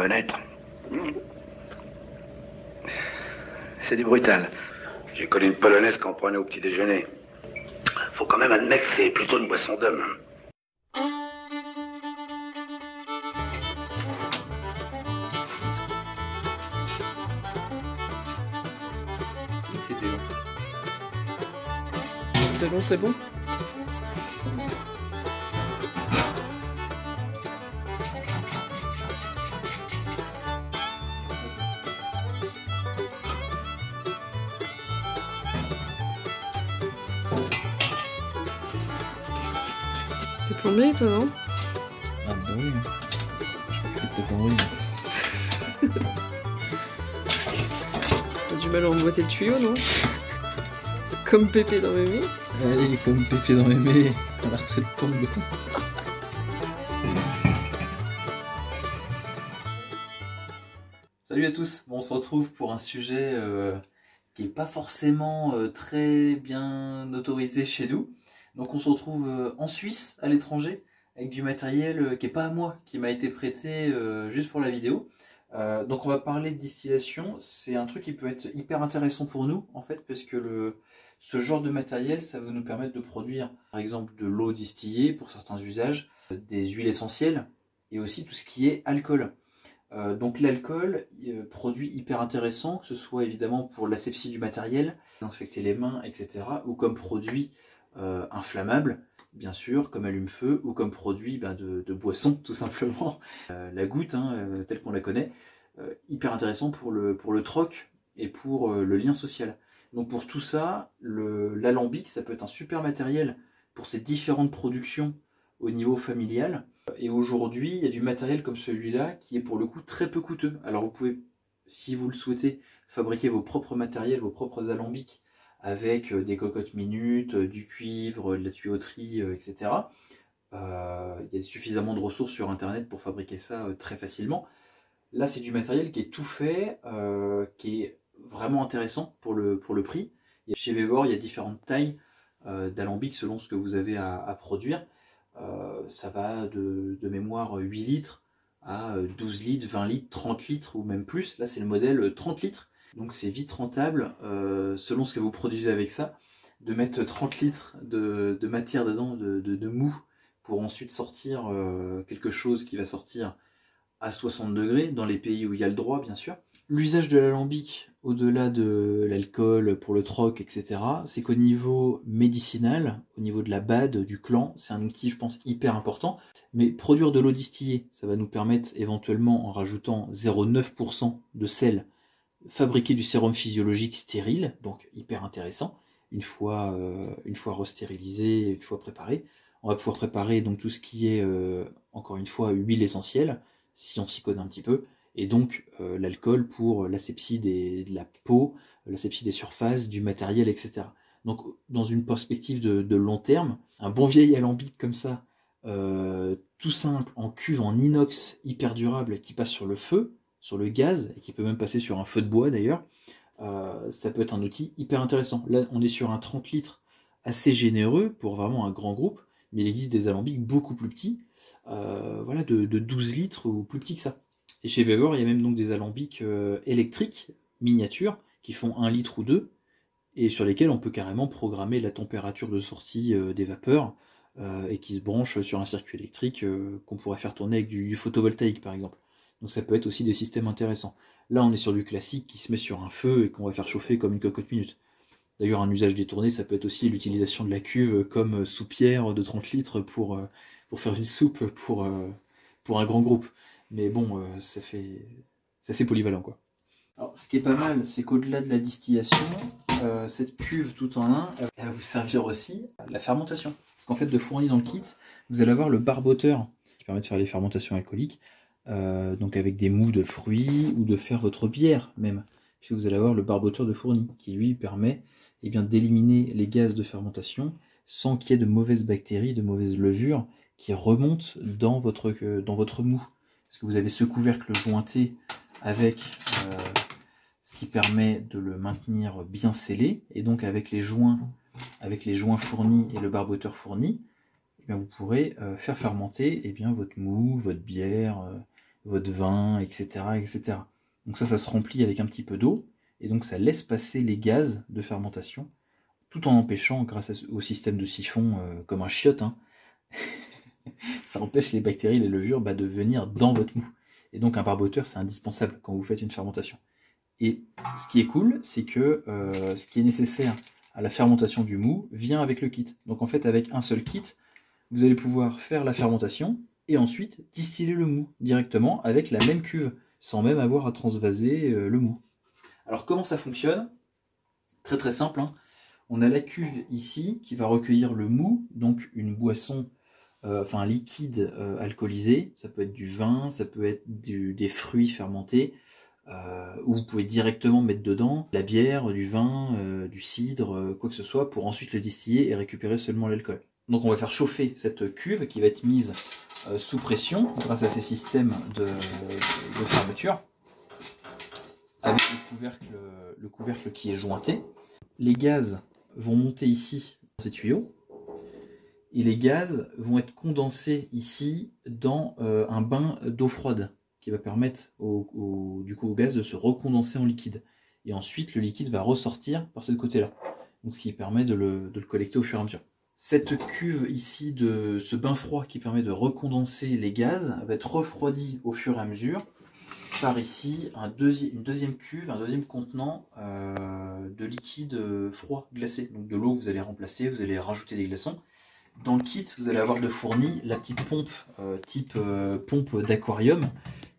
connaître. C'est du brutal. J'ai connu une polonaise qu'on prenait au petit déjeuner. Faut quand même admettre que c'est plutôt une boisson d'homme. C'était long. C'est bon. T'es plombier toi, non? Ah bah oui. Je crois que t'es plomberie. T'as du mal à emboîter le tuyau, non? Comme Pépé dans Mémé. Allez, comme Pépé dans Mémé, à la retraite tombe. Salut à tous, bon, on se retrouve pour un sujet qui n'est pas forcément très bien autorisé chez nous. Donc on se retrouve en Suisse, à l'étranger, avec du matériel qui n'est pas à moi, qui m'a été prêté juste pour la vidéo. Donc on va parler de distillation, c'est un truc qui peut être hyper intéressant pour nous en fait, parce que ce genre de matériel, ça va nous permettre de produire par exemple de l'eau distillée pour certains usages, des huiles essentielles et aussi tout ce qui est alcool. Donc l'alcool, produit hyper intéressant, que ce soit évidemment pour l'asepsie du matériel, désinfecter les mains, etc. ou comme produit inflammable, bien sûr, comme allume-feu, ou comme produit de boisson, tout simplement. La goutte, telle qu'on la connaît, hyper intéressant pour le troc et pour le lien social. Donc pour tout ça, l'alambic, ça peut être un super matériel pour ces différentes productions au niveau familial. Et aujourd'hui, il y a du matériel comme celui-là qui est pour le coup très peu coûteux. Alors vous pouvez, si vous le souhaitez, fabriquer vos propres matériels, vos propres alambics avec des cocottes minutes, du cuivre, de la tuyauterie, etc. Il y a suffisamment de ressources sur internet pour fabriquer ça très facilement. Là, c'est du matériel qui est tout fait, qui est vraiment intéressant pour le prix. Chez Vevor, il y a différentes tailles d'alambics selon ce que vous avez à produire. Ça va de mémoire 8 litres à 12 litres, 20 litres, 30 litres ou même plus. Là, c'est le modèle 30 litres. Donc c'est vite rentable, selon ce que vous produisez avec ça, de mettre 30 litres de matière dedans, de mou, pour ensuite sortir quelque chose qui va sortir à 60 degrés, dans les pays où il y a le droit, bien sûr. L'usage de l'alambic, au-delà de l'alcool pour le troc, etc., c'est qu'au niveau médicinal, au niveau de la BAD, du clan, c'est un outil, je pense, hyper important. Mais produire de l'eau distillée, ça va nous permettre, éventuellement, en rajoutant 0,9% de sel, fabriquer du sérum physiologique stérile, donc hyper intéressant, une fois restérilisé, une fois préparé. On va pouvoir préparer donc tout ce qui est, encore une fois, huile essentielle, si on s'y connaît un petit peu, et donc l'alcool pour l'asepsie de la peau, l'asepsie des surfaces, du matériel, etc. Donc dans une perspective de long terme, un bon vieil alambic comme ça, tout simple, en cuve, en inox, hyper durable, qui passe sur le feu, sur le gaz, et qui peut même passer sur un feu de bois d'ailleurs, ça peut être un outil hyper intéressant. Là, on est sur un 30 litres assez généreux pour vraiment un grand groupe, mais il existe des alambics beaucoup plus petits, voilà, de 12 litres ou plus petits que ça. Et chez Vevor, il y a même donc des alambics électriques, miniatures, qui font 1 litre ou 2, et sur lesquels on peut carrément programmer la température de sortie des vapeurs, et qui se branchent sur un circuit électrique qu'on pourrait faire tourner avec du photovoltaïque par exemple. Donc ça peut être aussi des systèmes intéressants. Là on est sur du classique qui se met sur un feu et qu'on va faire chauffer comme une cocotte minute. D'ailleurs un usage détourné, ça peut être aussi l'utilisation de la cuve comme soupière de 30 litres pour faire une soupe pour un grand groupe. Mais bon, c'est assez polyvalent quoi. Alors ce qui est pas mal, c'est qu'au-delà de la distillation, cette cuve tout en un, elle va vous servir aussi à la fermentation. Parce qu'en fait, de fourni dans le kit, vous allez avoir le barboteur qui permet de faire les fermentations alcooliques, donc avec des mous de fruits ou de faire votre bière même. Puis vous allez avoir le barboteur de fourni qui lui permet d'éliminer les gaz de fermentation sans qu'il y ait de mauvaises bactéries, de mauvaises levures qui remontent dans votre mou. Parce que vous avez ce couvercle jointé avec ce qui permet de le maintenir bien scellé, et donc avec les joints fournis et le barboteur fourni, vous pourrez faire fermenter votre mou, votre bière, votre vin, etc., etc. Donc ça se remplit avec un petit peu d'eau, et donc ça laisse passer les gaz de fermentation, tout en empêchant, grâce au système de siphon, comme un chiotte, hein, ça empêche les bactéries, les levures, de venir dans votre mou. Et donc un barboteur, c'est indispensable quand vous faites une fermentation. Et ce qui est cool, c'est que ce qui est nécessaire à la fermentation du mou vient avec le kit. Donc en fait, avec un seul kit, vous allez pouvoir faire la fermentation et ensuite distiller le mou directement avec la même cuve, sans même avoir à transvaser le mou. Alors comment ça fonctionne? Très très simple, hein. On a la cuve ici qui va recueillir le mou, donc une boisson, un liquide alcoolisé. Ça peut être du vin, ça peut être des fruits fermentés, ou vous pouvez directement mettre dedans de la bière, du vin, du cidre, quoi que ce soit, pour ensuite le distiller et récupérer seulement l'alcool. Donc on va faire chauffer cette cuve qui va être mise sous pression grâce à ces systèmes de fermeture, avec le couvercle qui est jointé. Les gaz vont monter ici dans ces tuyaux, et les gaz vont être condensés ici dans un bain d'eau froide qui va permettre au gaz de se recondenser en liquide. Et ensuite, le liquide va ressortir par ce côté-là, donc ce qui permet de le collecter au fur et à mesure. Cette cuve ici, de ce bain froid qui permet de recondenser les gaz, va être refroidie au fur et à mesure par ici une deuxième cuve, un deuxième contenant de liquide froid glacé. Donc de l'eau que vous allez remplacer, vous allez rajouter des glaçons. Dans le kit, vous allez avoir de fourni la petite pompe type pompe d'aquarium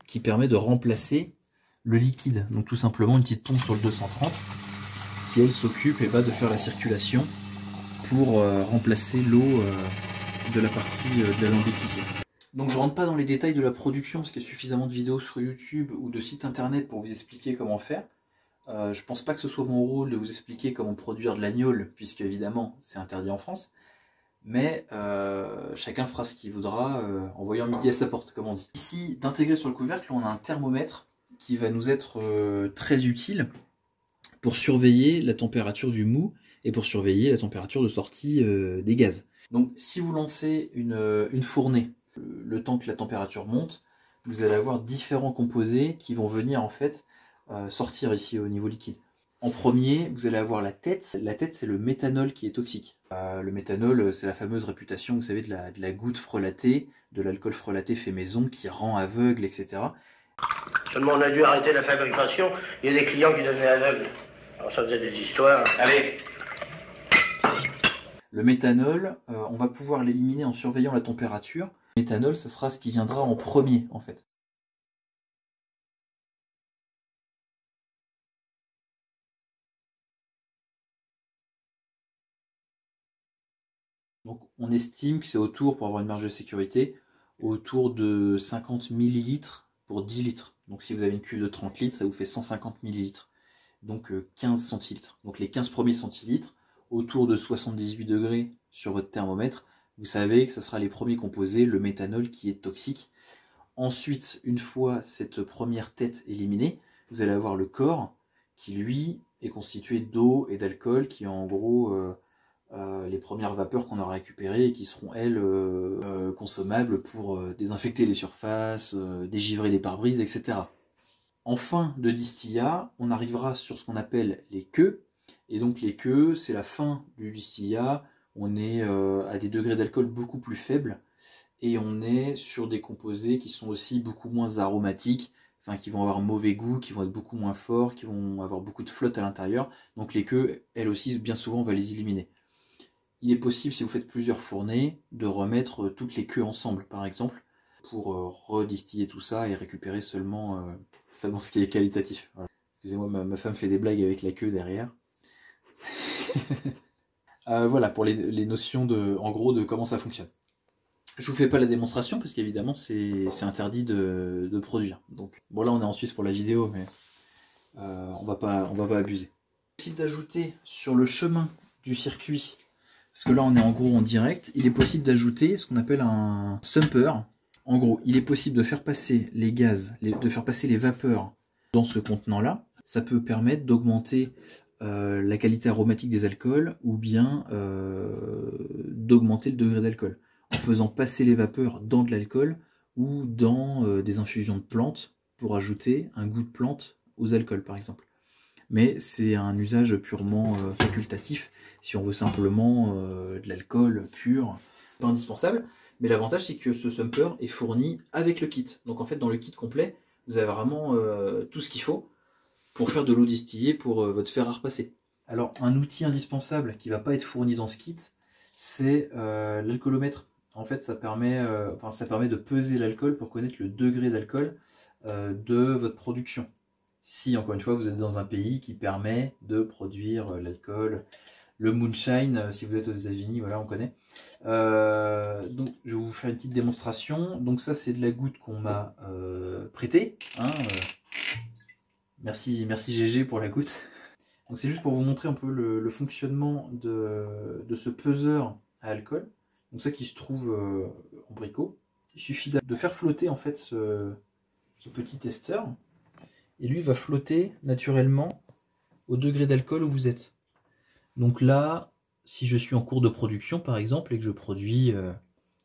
qui permet de remplacer le liquide. Donc tout simplement une petite pompe sur le 230 qui elle s'occupe de faire la circulation pour remplacer l'eau de la partie de la lambic ici. Donc je rentre pas dans les détails de la production parce qu'il y a suffisamment de vidéos sur YouTube ou de sites internet pour vous expliquer comment faire. Je pense pas que ce soit mon rôle de vous expliquer comment produire de l'agnole, puisque évidemment c'est interdit en France. Mais chacun fera ce qu'il voudra en voyant midi à sa porte, comme on dit. Ici, d'intégrer sur le couvercle, on a un thermomètre qui va nous être très utile pour surveiller la température du mou et pour surveiller la température de sortie des gaz. Donc si vous lancez une fournée, le temps que la température monte, vous allez avoir différents composés qui vont venir en fait sortir ici au niveau liquide. En premier, vous allez avoir la tête. La tête, c'est le méthanol qui est toxique. Le méthanol, c'est la fameuse réputation, vous savez, de la goutte frelatée, de l'alcool frelaté fait maison qui rend aveugle, etc. Seulement, on a dû arrêter la fabrication. Il y a des clients qui devenaient aveugles. Alors ça faisait des histoires. Allez. Le méthanol, on va pouvoir l'éliminer en surveillant la température. Le méthanol, ça sera ce qui viendra en premier, en fait. Donc on estime que c'est autour, pour avoir une marge de sécurité, autour de 50 ml pour 10 litres. Donc si vous avez une cuve de 30 litres, ça vous fait 150 ml. Donc 15 centilitres. Donc les 15 premiers centilitres, autour de 78 degrés sur votre thermomètre, vous savez que ce sera les premiers composés, le méthanol qui est toxique. Ensuite, une fois cette première tête éliminée, vous allez avoir le corps qui lui est constitué d'eau et d'alcool, qui est en gros les premières vapeurs qu'on aura récupérées et qui seront elles consommables pour désinfecter les surfaces, dégivrer les pare-brises, etc. En fin de distillat, on arrivera sur ce qu'on appelle les queues. Et donc les queues, c'est la fin du distillat. On est à des degrés d'alcool beaucoup plus faibles. Et on est sur des composés qui sont aussi beaucoup moins aromatiques, enfin qui vont avoir un mauvais goût, qui vont être beaucoup moins forts, qui vont avoir beaucoup de flotte à l'intérieur. Donc les queues, elles aussi, bien souvent, on va les éliminer. Il est possible, si vous faites plusieurs fournées, de remettre toutes les queues ensemble, par exemple, pour redistiller tout ça et récupérer seulement ce qui est qualitatif. Voilà. Excusez-moi, ma femme fait des blagues avec la queue derrière. Voilà, pour les notions en gros de comment ça fonctionne. Je vous fais pas la démonstration, parce qu'évidemment, c'est interdit de produire. Donc, bon, là, on est en Suisse pour la vidéo, mais on va pas abuser. Il est possible d'ajouter sur le chemin du circuit, parce que là on est en gros en direct, il est possible d'ajouter ce qu'on appelle un sumper. En gros, il est possible de faire passer les gaz, de faire passer les vapeurs dans ce contenant-là. Ça peut permettre d'augmenter la qualité aromatique des alcools ou bien d'augmenter le degré d'alcool. En faisant passer les vapeurs dans de l'alcool, ou dans des infusions de plantes pour ajouter un goût de plante aux alcools par exemple. Mais c'est un usage purement facultatif si on veut simplement de l'alcool pur, pas indispensable. Mais l'avantage c'est que ce sumper est fourni avec le kit. Donc en fait dans le kit complet, vous avez vraiment tout ce qu'il faut pour faire de l'eau distillée pour votre fer à repasser. Alors un outil indispensable qui ne va pas être fourni dans ce kit, c'est l'alcoolomètre. En fait ça permet de peser l'alcool pour connaître le degré d'alcool de votre production. Si encore une fois vous êtes dans un pays qui permet de produire l'alcool, le moonshine, si vous êtes aux États-Unis, voilà, on connaît. Donc, je vais vous faire une petite démonstration. Donc, ça, c'est de la goutte qu'on m'a prêtée. Hein, merci GG pour la goutte. Donc, c'est juste pour vous montrer un peu le fonctionnement de ce peseur à alcool. Donc, ça qui se trouve en bricot. Il suffit de faire flotter en fait ce petit testeur. Et lui va flotter naturellement au degré d'alcool où vous êtes. Donc là, si je suis en cours de production par exemple et que je produis,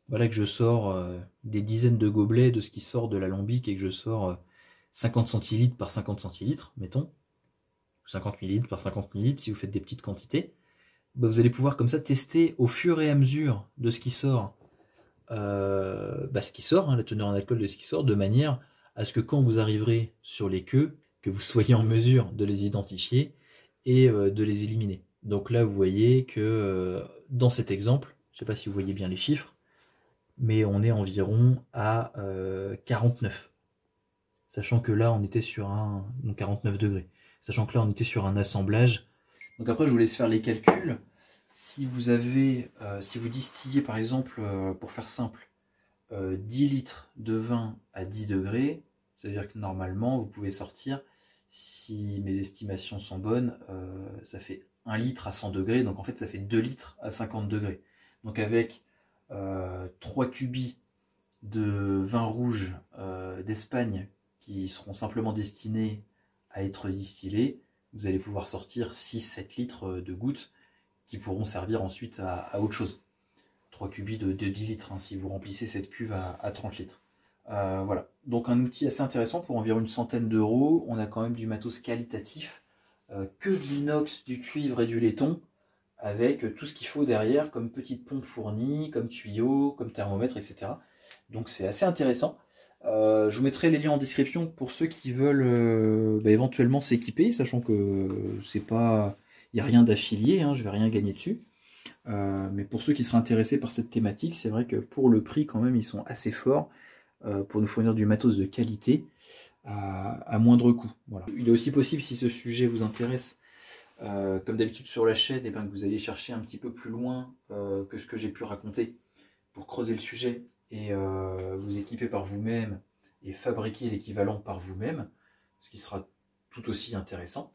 voilà, que je sors des dizaines de gobelets de ce qui sort de l'alambic et que je sors 50 centilitres par 50 centilitres, mettons, 50 millilitres par 50 millilitres si vous faites des petites quantités, bah vous allez pouvoir comme ça tester au fur et à mesure de ce qui sort, la teneur en alcool de ce qui sort, de manière à ce que quand vous arriverez sur les queues, que vous soyez en mesure de les identifier et de les éliminer. Donc là, vous voyez que dans cet exemple, je ne sais pas si vous voyez bien les chiffres, mais on est environ à 49. Sachant que là, on était sur un 49 degrés. Sachant que là, on était sur un assemblage. Donc après, je vous laisse faire les calculs. Si vous avez, si vous distillez par exemple, pour faire simple, 10 litres de vin à 10 degrés, ça veut dire que normalement, vous pouvez sortir, si mes estimations sont bonnes, ça fait 1 litre à 100 degrés, donc en fait ça fait 2 litres à 50 degrés. Donc avec 3 cubis de vin rouge d'Espagne qui seront simplement destinés à être distillés, vous allez pouvoir sortir 6-7 litres de gouttes qui pourront servir ensuite à autre chose. 3 cubis de 10 litres, hein, si vous remplissez cette cuve à 30 litres. Voilà, donc un outil assez intéressant pour environ une centaine d'euros. On a quand même du matos qualitatif, que de l'inox, du cuivre et du laiton, avec tout ce qu'il faut derrière, comme petite pompe fournie, comme tuyau, comme thermomètre, etc. Donc c'est assez intéressant. Je vous mettrai les liens en description pour ceux qui veulent éventuellement s'équiper, sachant que c'est pas, il n'y a rien d'affilié, hein, je vais rien gagner dessus. Mais pour ceux qui seraient intéressés par cette thématique, c'est vrai que pour le prix quand même ils sont assez forts pour nous fournir du matos de qualité à moindre coût. Voilà. Il est aussi possible, si ce sujet vous intéresse, comme d'habitude sur la chaîne, que vous allez chercher un petit peu plus loin que ce que j'ai pu raconter pour creuser le sujet et vous équiper par vous-même et fabriquer l'équivalent par vous-même, ce qui sera tout aussi intéressant.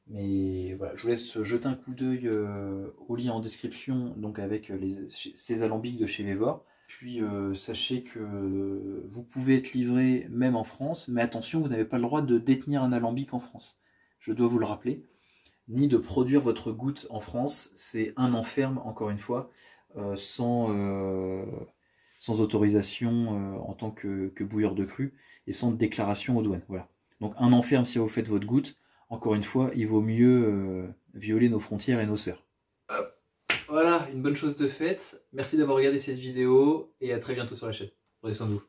Mais voilà, je vous laisse jeter un coup d'œil au lien en description, donc avec ces alambics de chez Vévor. Puis sachez que vous pouvez être livré même en France, mais attention, vous n'avez pas le droit de détenir un alambic en France. Je dois vous le rappeler, ni de produire votre goutte en France. C'est un enferme, encore une fois, sans autorisation en tant que bouilleur de cru et sans déclaration aux douanes. Voilà. Donc un enferme si vous faites votre goutte. Encore une fois, il vaut mieux violer nos frontières et nos sœurs. Voilà, une bonne chose de faite. Merci d'avoir regardé cette vidéo et à très bientôt sur la chaîne. Prenez soin de vous.